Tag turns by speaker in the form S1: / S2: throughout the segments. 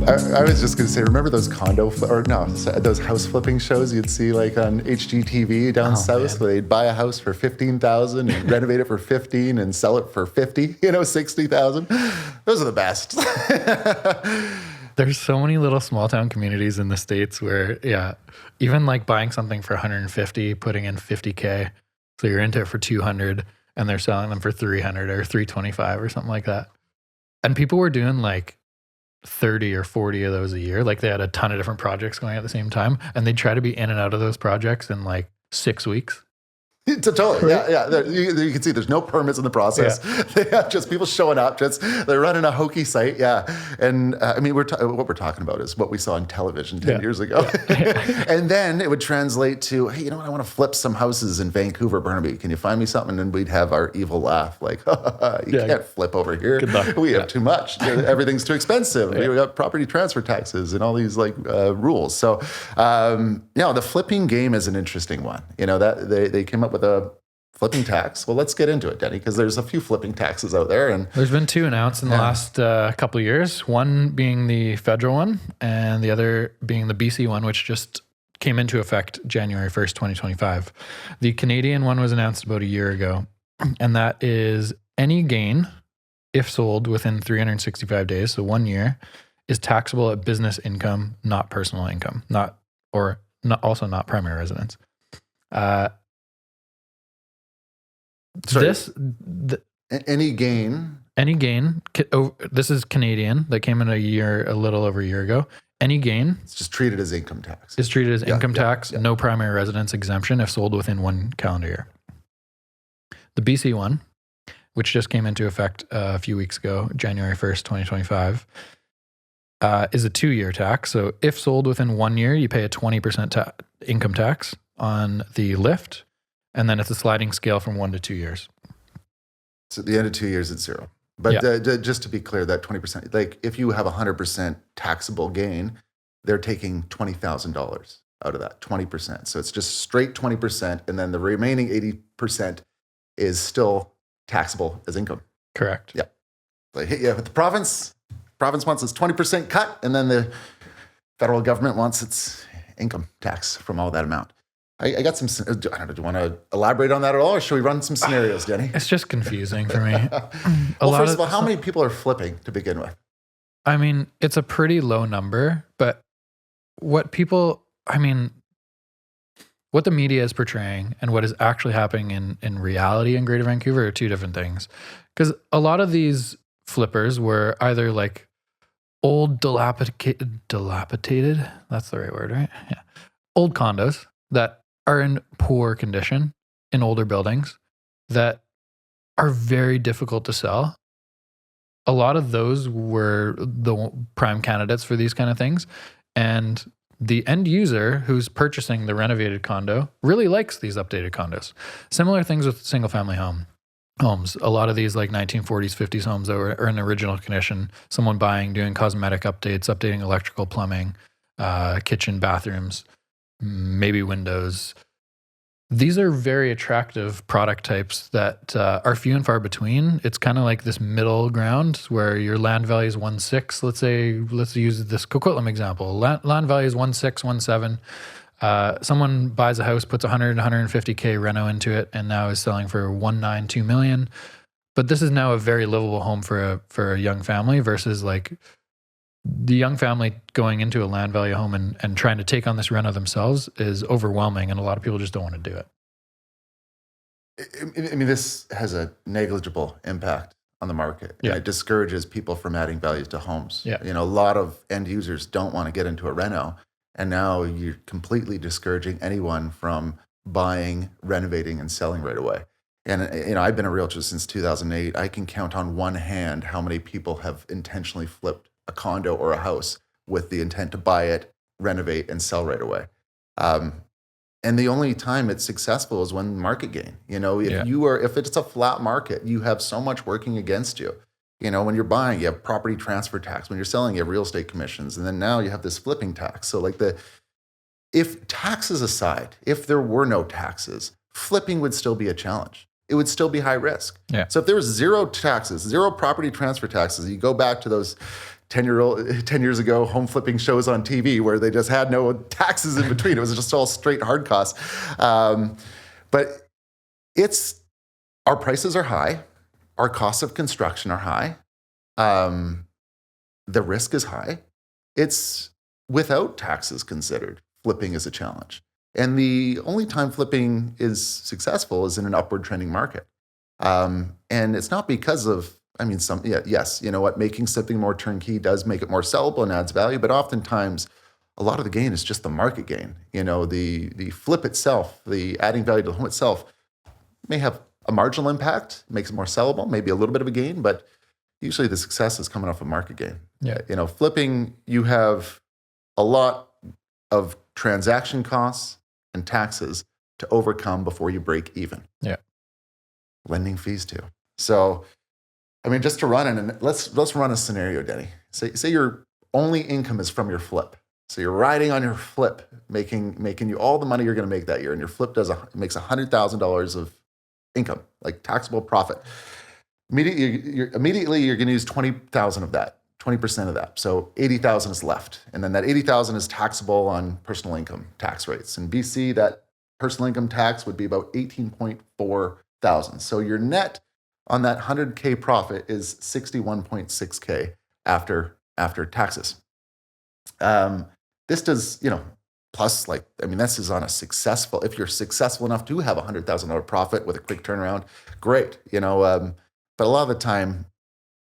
S1: I was just going to say, remember those those house flipping shows you'd see like on HGTV down south, where they'd buy a house for $15,000 and renovate it for $15,000 and sell it for $50,000, $60,000. Those are the best.
S2: There's so many little small town communities in the States where, even like buying something for $150,000, putting in $50,000, so you're into it for $200,000, and they're selling them for $300,000 or $325,000 or something like that. And people were doing like 30 or 40 of those a year. Like they had a ton of different projects going at the same time, and they'd try to be in and out of those projects in like 6 weeks.
S1: Totally, right? Yeah. You can see there's no permits in the process. Yeah. They have just people showing up. They're running a hokey site. Yeah, and I mean, what we're talking about is what we saw on television 10 years ago. Yeah. And then it would translate to, hey, you know what? I want to flip some houses in Vancouver, Burnaby. Can you find me something? And we'd have our evil laugh, like, you can't flip over here.
S2: Good luck.
S1: We have too much. Everything's too expensive. We got property transfer taxes and all these rules. So, the flipping game is an interesting one. That they came up with a flipping tax. Well, let's get into it, Denny, because there's a few flipping taxes out there. And
S2: there's been 2 announced in the last couple of years, one being the federal one and the other being the BC one, which just came into effect January 1st, 2025. The Canadian one was announced about a year ago, and that is any gain, if sold within 365 days, so 1 year, is taxable at business income, not personal income, also not primary residence.
S1: Any gain.
S2: This is Canadian. That came in a little over a year ago. Any gain.
S1: It's just treated as income tax.
S2: Is treated as income tax. Yeah. No primary residence exemption if sold within 1 calendar year. The BC one, which just came into effect a few weeks ago, January 1st, 2025, is a 2-year tax. So if sold within 1 year, you pay a 20% income tax on the lift. And then it's a sliding scale from 1 to 2 years.
S1: So at the end of 2 years, it's 0. But just to be clear, that 20%, like if you have 100% taxable gain, they're taking $20,000 out of that, 20%. So it's just straight 20%. And then the remaining 80% is still taxable as income.
S2: Correct.
S1: Yeah. Like, with the province wants its 20% cut, and then the federal government wants its income tax from all that amount. I got some, I don't know, do you want to elaborate on that at all, or should we run some scenarios, Denny?
S2: It's just confusing for me.
S1: First of all, how many people are flipping to begin with?
S2: I mean, it's a pretty low number, but what the media is portraying and what is actually happening in reality in Greater Vancouver are 2 different things. Because a lot of these flippers were either like old dilapidated, that's the right word, right? Yeah. Old condos that are in poor condition in older buildings that are very difficult to sell. A lot of those were the prime candidates for these kind of things. And the end user who's purchasing the renovated condo really likes these updated condos. Similar things with single family homes. A lot of these like 1940s, 50s homes that are in original condition, someone buying, doing cosmetic updates, updating electrical, plumbing, kitchen, bathrooms, maybe windows. These are very attractive product types that are few and far between. It's kind of like this middle ground where your land value is 1.6. Let's use this Coquitlam example. Land value is 1.6, 1.7. Someone buys a house, puts 150K reno into it, and now is selling for 1.9, 2 million. But this is now a very livable home for a young family versus like the young family going into a land value home and trying to take on this reno themselves is overwhelming, and a lot of people just don't want to do it.
S1: I mean, this has a negligible impact on the market.
S2: Yeah.
S1: And it discourages people from adding value to homes.
S2: Yeah.
S1: A lot of end users don't want to get into a reno, and now you're completely discouraging anyone from buying, renovating, and selling right away. And I've been a realtor since 2008. I can count on one hand how many people have intentionally flipped a condo or a house with the intent to buy it, renovate, and sell right away. And the only time it's successful is when market gain. If it's a flat market, you have so much working against you. When you're buying, you have property transfer tax. When you're selling, you have real estate commissions. And then now you have this flipping tax. So if taxes aside, if there were no taxes, flipping would still be a challenge. It would still be high risk.
S2: Yeah.
S1: So if there was 0 taxes, 0 property transfer taxes, you go back to those 10 years ago home flipping shows on TV where they just had no taxes in between. It was just all straight hard costs. But our prices are high. Our costs of construction are high. The risk is high. It's without taxes considered, flipping is a challenge. And the only time flipping is successful is in an upward trending market. And it's not because of, yes, you know what, making something more turnkey does make it more sellable and adds value, but oftentimes a lot of the gain is just the market gain. You know, the flip itself, the adding value to the home itself may have a marginal impact, makes it more sellable, maybe a little bit of a gain, but usually the success is coming off a market gain.
S2: Yeah.
S1: You know, flipping, you have a lot of transaction costs and taxes to overcome before you break even.
S2: Yeah.
S1: Lending fees too. So, just to run let's run a scenario, Denny. Say your only income is from your flip. So you're riding on your flip, making you all the money you're going to make that year, and your flip makes $100,000 of income, like taxable profit. Immediately you're going to use 20,000 of that, 20% of that. So 80,000 is left, and then that 80,000 is taxable on personal income tax rates. In BC, that personal income tax would be about 18.4 thousand. So your net on that 100K profit is 61.6K after taxes. This does, plus this is on if you're successful enough to have $100,000 profit with a quick turnaround, great, but a lot of the time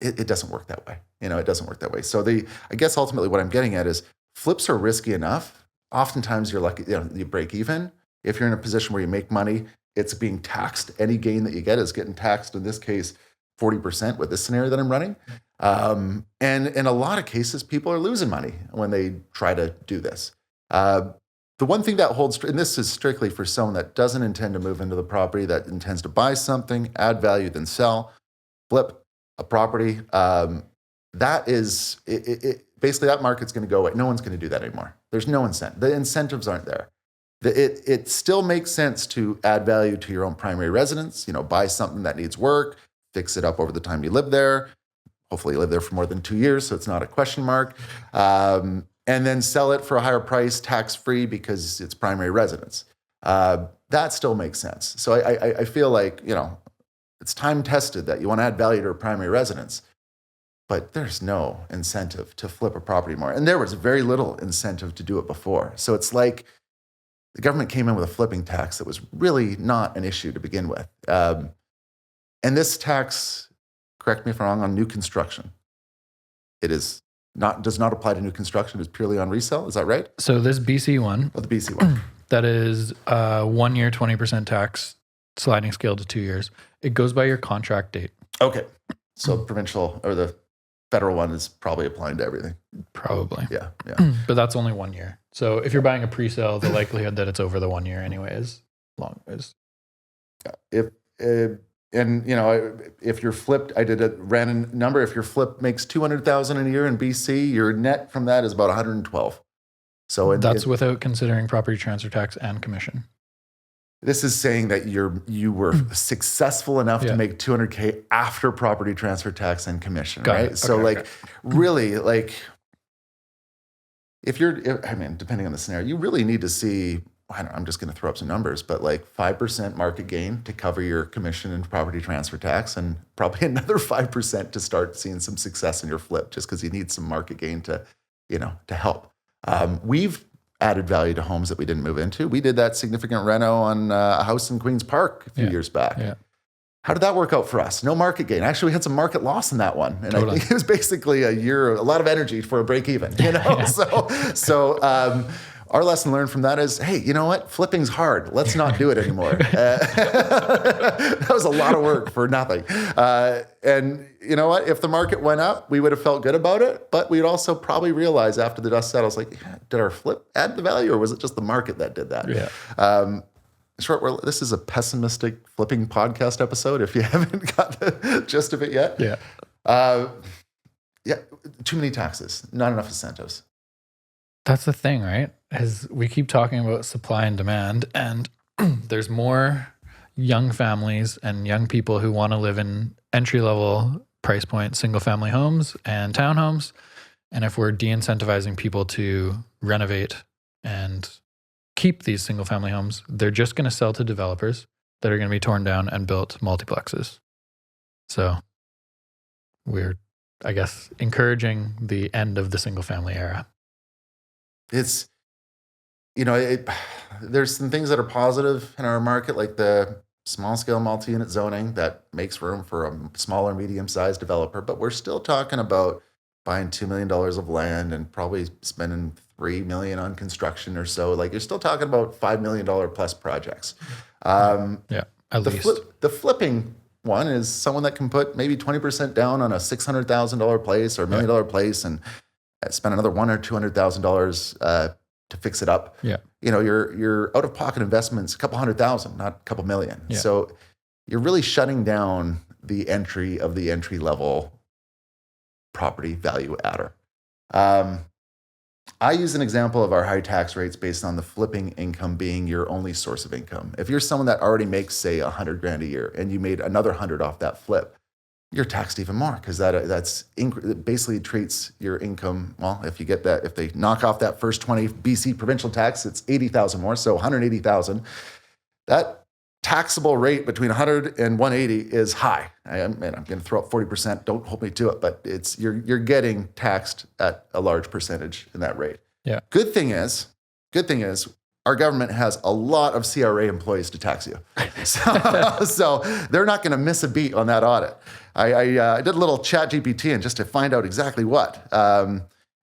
S1: it doesn't work that way. It doesn't work that way. So I guess ultimately what I'm getting at is flips are risky enough. Oftentimes you're lucky, you break even. If you're in a position where you make money, it's being taxed. Any gain that you get is getting taxed, in this case, 40% with this scenario that I'm running. And in a lot of cases, people are losing money when they try to do this. The one thing that holds, and this is strictly for someone that doesn't intend to move into the property, that intends to buy something, add value, then sell, flip a property, that is, basically that market's going to go away. No one's going to do that anymore. There's no incentive. The incentives aren't there. It still makes sense to add value to your own primary residence, buy something that needs work, fix it up over the time you live there. Hopefully you live there for more than 2 years, so it's not a question mark. And then sell it for a higher price, tax-free, because it's primary residence. That still makes sense. So I feel like, it's time-tested that you want to add value to a primary residence, but there's no incentive to flip a property more. And there was very little incentive to do it before. So it's like the government came in with a flipping tax that was really not an issue to begin with. And this tax, correct me if I'm wrong, on new construction, does not apply to new construction. It's purely on resale. Is that right?
S2: So this BC one,
S1: the BC one,
S2: that is 1 year, 20% tax, sliding scale to 2 years. It goes by your contract date.
S1: Okay. So provincial or the federal one is probably applying to everything.
S2: Probably.
S1: Yeah.
S2: But that's only 1 year. So if you're buying a pre-sale, the likelihood that it's over the 1 year anyway is long.
S1: If you're flipped, ran a number. If your flip makes 200,000 a year in BC, your net from that is about 112. So
S2: that's without considering property transfer tax and commission.
S1: This is saying that you were successful enough to make 200K after property transfer tax and commission, right? So really, depending on the scenario, you really need to see, I'm just going to throw up some numbers, but 5% market gain to cover your commission and property transfer tax, and probably another 5% to start seeing some success in your flip, just because you need some market gain to help. We've added value to homes that we didn't move into. We did that significant reno on a house in Queen's Park a few years back. Yeah. How did that work out for us? No market gain. Actually, we had some market loss in that one. And I think it was basically a lot of energy for a break even, So our lesson learned from that is, hey, you know what? Flipping's hard. Let's not do it anymore. That was a lot of work for nothing. And you know what? If the market went up, we would have felt good about it, but we'd also probably realize after the dust settles, did our flip add the value, or was it just the market that did that? Yeah. This is a pessimistic flipping podcast episode, if you haven't got the gist of it yet. Yeah. Too many taxes, not enough incentives.
S2: That's the thing, right? As we keep talking about supply and demand, and there's more young families and young people who want to live in entry-level price point single-family homes and townhomes, And if we're de-incentivizing people to renovate and keep these single family homes, they're just going to sell to developers that are going to be torn down and built multiplexes. So we're, I guess, encouraging the end of the single family era.
S1: It's, there's some things that are positive in our market, like the small scale multi-unit zoning that makes room for a smaller, medium-sized developer. But we're still talking about buying $2 million of land and probably spending $3 million on construction or so. Like, you're still talking about $5 million plus projects.
S2: Yeah, at least.
S1: The flipping one is someone that can put maybe 20% down on a $600,000 place or $1 million place and spend another $100,000 or $200,000 to fix it up.
S2: Yeah.
S1: Your out of pocket investments a couple $100,000, not a couple million.
S2: Yeah.
S1: So you're really shutting down the entry level property value adder. I use an example of our high tax rates based on the flipping income being your only source of income. If you're someone that already makes, say, $100,000 a year and you made another 100 off that flip, you're taxed even more because it basically treats your income. Well, if they knock off that first 20 BC provincial tax, it's 80,000 more, so 180,000. That taxable rate between 100 and 180 is high. I'm going to throw up 40%. Don't hold me to it, but you're getting taxed at a large percentage in that rate.
S2: Yeah.
S1: Good thing is, our government has a lot of CRA employees to tax you, so they're not going to miss a beat on that audit. I did a little chat GPT and just to find out exactly what.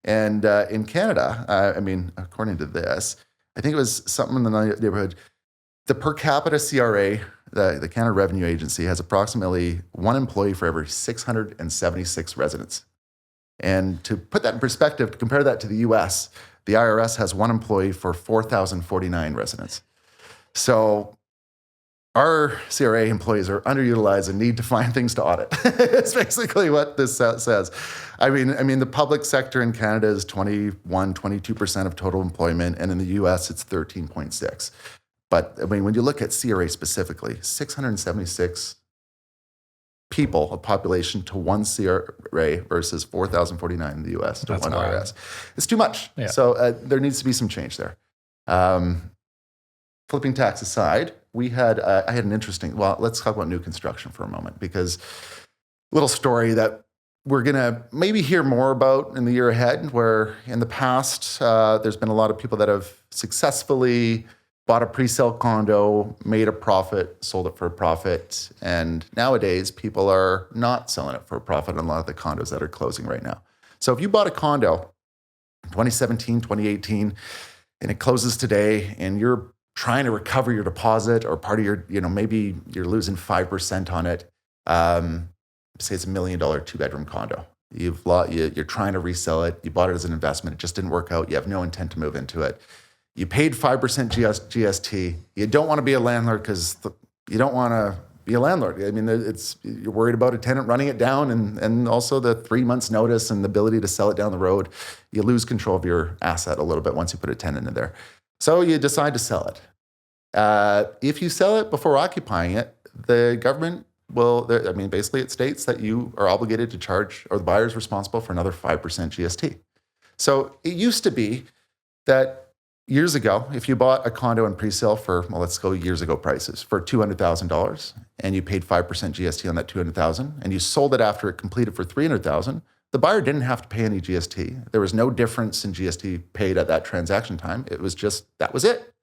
S1: And in Canada, according to this, I think it was something in the neighborhood. The per capita CRA, the Canada Revenue Agency, has approximately one employee for every 676 residents. And to put that in perspective, to compare that to the US, the IRS has one employee for 4,049 residents. So our CRA employees are underutilized and need to find things to audit. It's basically what this says. I mean, the public sector in Canada is 22% of total employment, and in the US, it's 13.6%. But when you look at CRA specifically, 676 people of population to one CRA versus 4,049 in the US to
S2: That's
S1: one
S2: wild.
S1: IRS. It's too much.
S2: Yeah.
S1: So there needs to be some change there. Flipping tax aside, I had an interesting, let's talk about new construction for a moment, because little story that we're going to maybe hear more about in the year ahead, where in the past, there's been a lot of people that have successfully bought a pre-sale condo, made a profit, sold it for a profit. And nowadays, people are not selling it for a profit on a lot of the condos that are closing right now. So if you bought a condo in 2017, 2018, and it closes today, and you're trying to recover your deposit or part of your, maybe you're losing 5% on it, say it's $1 million 2-bedroom condo. You're trying to resell it. You bought it as an investment. It just didn't work out. You have no intent to move into it. You paid 5% GST. You don't want to be a landlord because you don't want to be a landlord. I mean, you're worried about a tenant running it down, and also the 3 months notice and the ability to sell it down the road. You lose control of your asset a little bit once you put a tenant in there. So you decide to sell it. If you sell it before occupying it, the government basically it states that you are obligated to charge, or the buyer is responsible for another 5% GST. So it used to be that years ago, if you bought a condo in pre-sale for, let's go years ago prices, for $200,000, and you paid 5% GST on that $200,000, and you sold it after it completed for $300,000, the buyer didn't have to pay any GST. There was no difference in GST paid at that transaction time. It was just, that was it.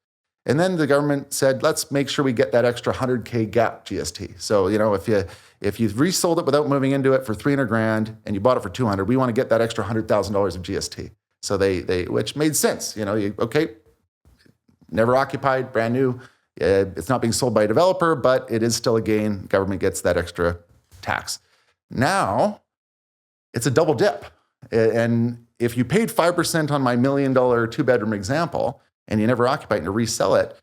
S1: And then the government said, let's make sure we get that extra $100K gap GST. So, if you resold it without moving into it for $300,000 and you bought it for $200,000, we want to get that extra $100,000 of GST. So they which made sense. Never occupied, brand new. It's not being sold by a developer, but it is still a gain. Government gets that extra tax. Now, it's a double dip. And if you paid 5% on my $1 million 2-bedroom example, and you never occupy it and you resell it,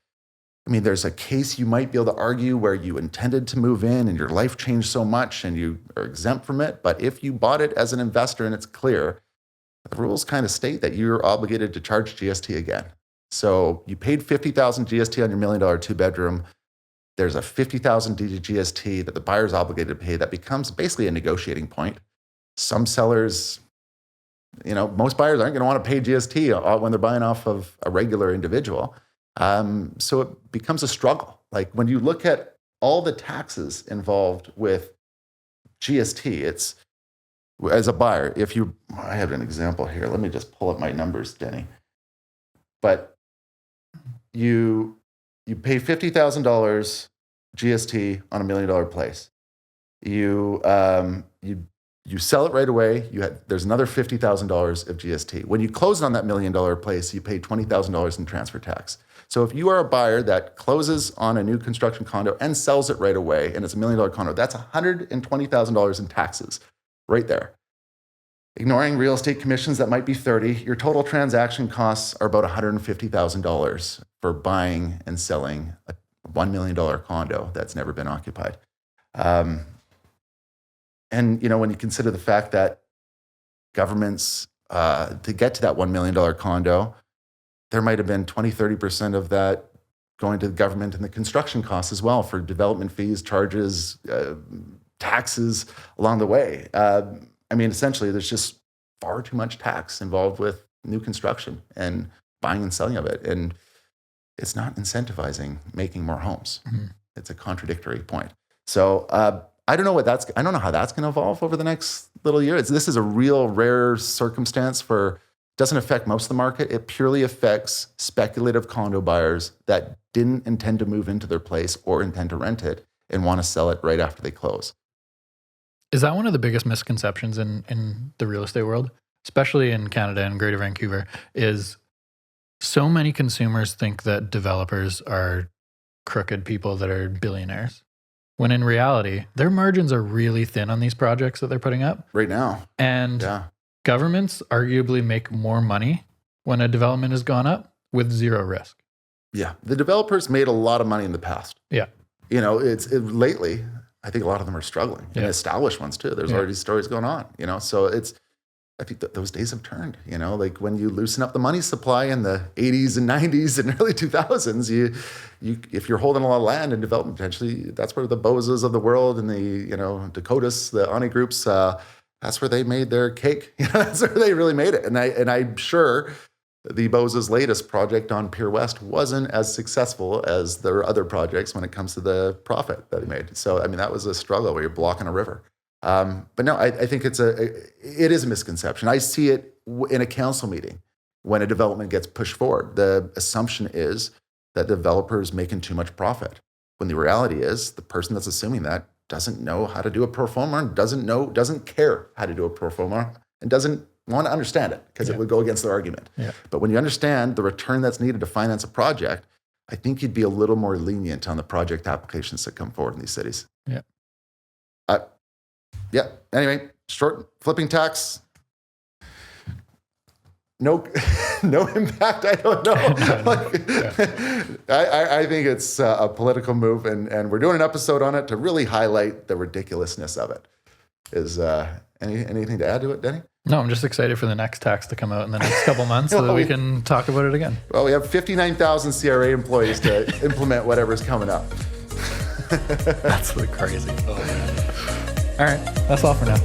S1: there's a case you might be able to argue where you intended to move in and your life changed so much and you are exempt from it. But if you bought it as an investor and it's clear, the rules kind of state that you're obligated to charge GST again. So you paid $50,000 GST on your $1 million 2-bedroom. There's a $50,000 GST that the buyer's obligated to pay. That becomes basically a negotiating point. Some sellers most buyers aren't going to want to pay GST when they're buying off of a regular individual. So it becomes a struggle. Like when you look at all the taxes involved with GST, it's, as a buyer, I have an example here. Let me just pull up my numbers, Denny. But you pay $50,000 GST on $1 million place. You sell it right away. There's another $50,000 of GST. When you close on that $1 million place, you pay $20,000 in transfer tax. So if you are a buyer that closes on a new construction condo and sells it right away, and it's $1 million condo, that's $120,000 in taxes right there. Ignoring real estate commissions, that might be 30. Your total transaction costs are about $150,000 for buying and selling a $1 million condo that's never been occupied. And when you consider the fact that governments, to get to that $1 million condo, there might have been 20-30% of that going to the government and the construction costs as well for development fees, charges, taxes along the way. Essentially, there's just far too much tax involved with new construction and buying and selling of it. And it's not incentivizing making more homes. Mm-hmm. It's a contradictory point. So I don't know how that's going to evolve over the next little year. This is a real rare circumstance doesn't affect most of the market. It purely affects speculative condo buyers that didn't intend to move into their place or intend to rent it and want to sell it right after they close.
S2: Is that one of the biggest misconceptions in the real estate world, especially in Canada and Greater Vancouver, is so many consumers think that developers are crooked people that are billionaires, when in reality, their margins are really thin on these projects that they're putting up
S1: right now.
S2: And governments arguably make more money when a development has gone up with zero risk.
S1: Yeah. The developers made a lot of money in the past.
S2: Yeah.
S1: Lately, I think a lot of them are struggling, and established ones too. There's already stories going on, so I think that those days have turned, like when you loosen up the money supply in the 80s and 90s and early 2000s, if you're holding a lot of land and development potentially, that's where the Bozas of the world and the, Dakotas, the Ani groups, that's where they made their cake. That's where they really made it. And I'm sure the Bozas' latest project on Pier West wasn't as successful as their other projects when it comes to the profit that they made. So, that was a struggle where you're blocking a river. But no, I think it is a misconception. I see it in a council meeting when a development gets pushed forward. The assumption is that developers making too much profit, when the reality is the person that's assuming that doesn't know how to do a pro forma, doesn't care how to do a pro forma, and doesn't want to understand it because it would go against their argument. Yeah. But when you understand the return that's needed to finance a project, I think you'd be a little more lenient on the project applications that come forward in these cities.
S2: Yeah.
S1: Anyway, short flipping tax. No impact. I don't know. I think it's a political move, and we're doing an episode on it to really highlight the ridiculousness of it. Is anything to add to it, Denny?
S2: No, I'm just excited for the next tax to come out in the next couple months so that we can talk about it again.
S1: Well, we have 59,000 CRA employees to implement whatever's coming up.
S2: That's crazy. Oh, man. All right, that's all for now.